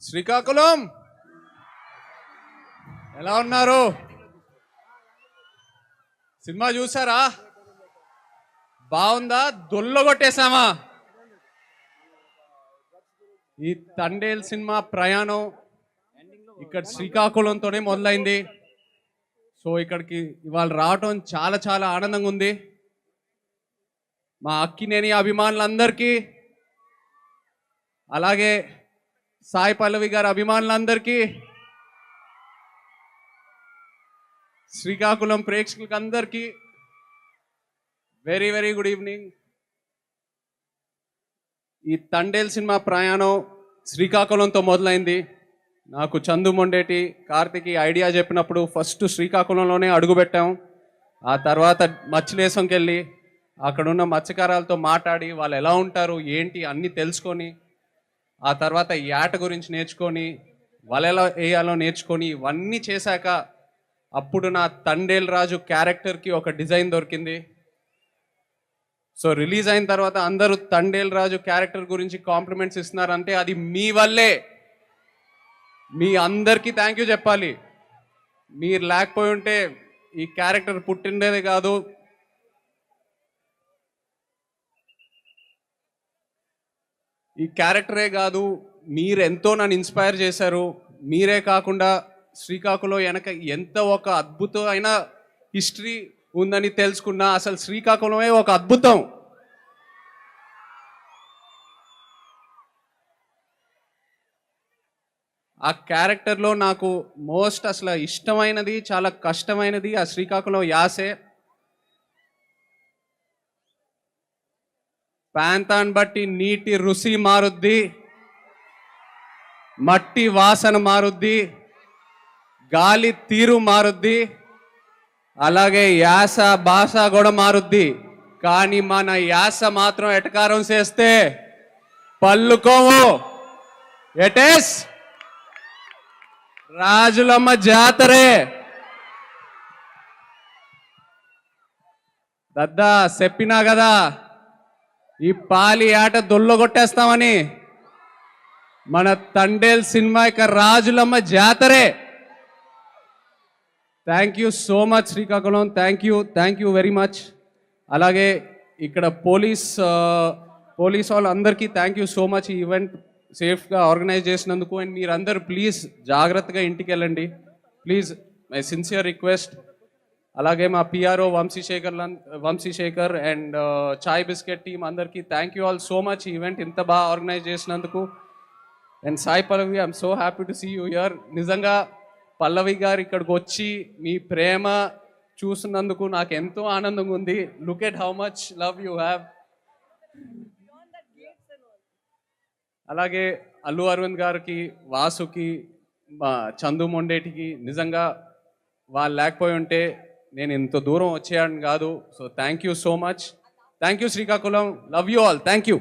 శ్రీకాకుళం ఎలా ఉన్నారు? సినిమా చూసారా? బాగుందా? దొల్లగొట్టేశామా? ఈ తండేల్ సినిమా ప్రయాణం ఇక్కడ శ్రీకాకుళంతోనే మొదలైంది. సో ఇక్కడికి ఇవాళ రావటం చాలా చాలా ఆనందంగా ఉంది. మా అక్కినేని అభిమానులందరికీ, అలాగే సాయి పల్లవి గారి అభిమానులందరికీ, శ్రీకాకుళం ప్రేక్షకులకి అందరికీ వెరీ వెరీ గుడ్ ఈవినింగ్. ఈ తండేల్ సినిమా ప్రయాణం శ్రీకాకుళంతో మొదలైంది. నాకు చందు మొండేటి, కార్తిక్ ఐడియా చెప్పినప్పుడు ఫస్ట్ శ్రీకాకుళంలోనే అడుగుపెట్టాం. ఆ తర్వాత మత్స్యలేశంకి వెళ్ళి అక్కడున్న మత్స్యకారాలతో మాట్లాడి వాళ్ళు ఎలా ఉంటారు ఏంటి అన్నీ తెలుసుకొని, ఆ తర్వాత యాట గురించి నేర్చుకొని, వాళ్ళు ఎలా వేయాలో నేర్చుకొని, ఇవన్నీ చేశాక అప్పుడు నా తండేల్ రాజు క్యారెక్టర్కి ఒక డిజైన్ దొరికింది. సో రిలీజ్ అయిన తర్వాత అందరూ తండేల్ రాజు క్యారెక్టర్ గురించి కాంప్లిమెంట్స్ ఇస్తున్నారంటే అది మీ వల్లే. మీ అందరికీ థ్యాంక్ యూ చెప్పాలి. మీరు లేకపోయి ఉంటే ఈ క్యారెక్టర్ పుట్టిండేదే కాదు. ఈ క్యారెక్టరే కాదు, మీరు ఎంతో నన్ను ఇన్స్పైర్ చేశారు. మీరే కాకుండా శ్రీకాకుళం వెనక ఎంత ఒక అద్భుతమైన హిస్టరీ ఉందని తెలుసుకున్నా. అసలు శ్రీకాకుళమే ఒక అద్భుతం. ఆ క్యారెక్టర్లో నాకు మోస్ట్ అసలు ఇష్టమైనది, చాలా కష్టమైనది ఆ శ్రీకాకుళం యాసే. ప్రాంతాన్ని బట్టి నీటి రుచి మారుద్ది, మట్టి వాసన మారుద్ది, గాలి తీరు మారుద్ది, అలాగే యాస భాష కూడా మారుద్ది. కానీ మన యాస మాత్రం ఎటకారం చేస్తే పల్లుకోము. ఎటేస్ రాజులమ్మ జాతరే. దద్దా చెప్పినా కదా ఈ పాలి ఆట దొల్లగొట్టేస్తామని. మన తండేల్ సినిమా ఇక రాజులమ్మ జాతరే. Thank you so much Srikakulam. Thank you very much. అలాగే ఇక్కడ పోలీస్ వాళ్ళందరికీ థ్యాంక్ యూ సో మచ్. ఈ ఈవెంట్ సేఫ్గా ఆర్గనైజ్ చేసినందుకు. అండ్ మీరందరూ ప్లీజ్ జాగ్రత్తగా ఇంటికి వెళ్ళండి ప్లీజ్, మై సిన్సియర్ రిక్వెస్ట్. అలాగే మా PRO Vamsishekhar and Chai biscuit team అందరికీ thank you all so much. ఈ ఈవెంట్ ఇంత బాగా ఆర్గనైజ్ చేసినందుకు. And Sai Pallavi, I'm so happy to see you here. నిజంగా పల్లవి గారు ఇక్కడికి వచ్చి మీ ప్రేమ చూసినందుకు నాకు ఎంతో ఆనందంగా ఉంది. Look at how much love you have. అలాగే అల్లు అరవింద్ గారికి, వాసుకి, చందు మొండేటికి నిజంగా వాళ్ళు లేకపోయి ఉంటే నేను ఇంత దూరం వచ్చేయాలని కాదు. So thank you so much. Thank you Srikakulam. Love you all. Thank you.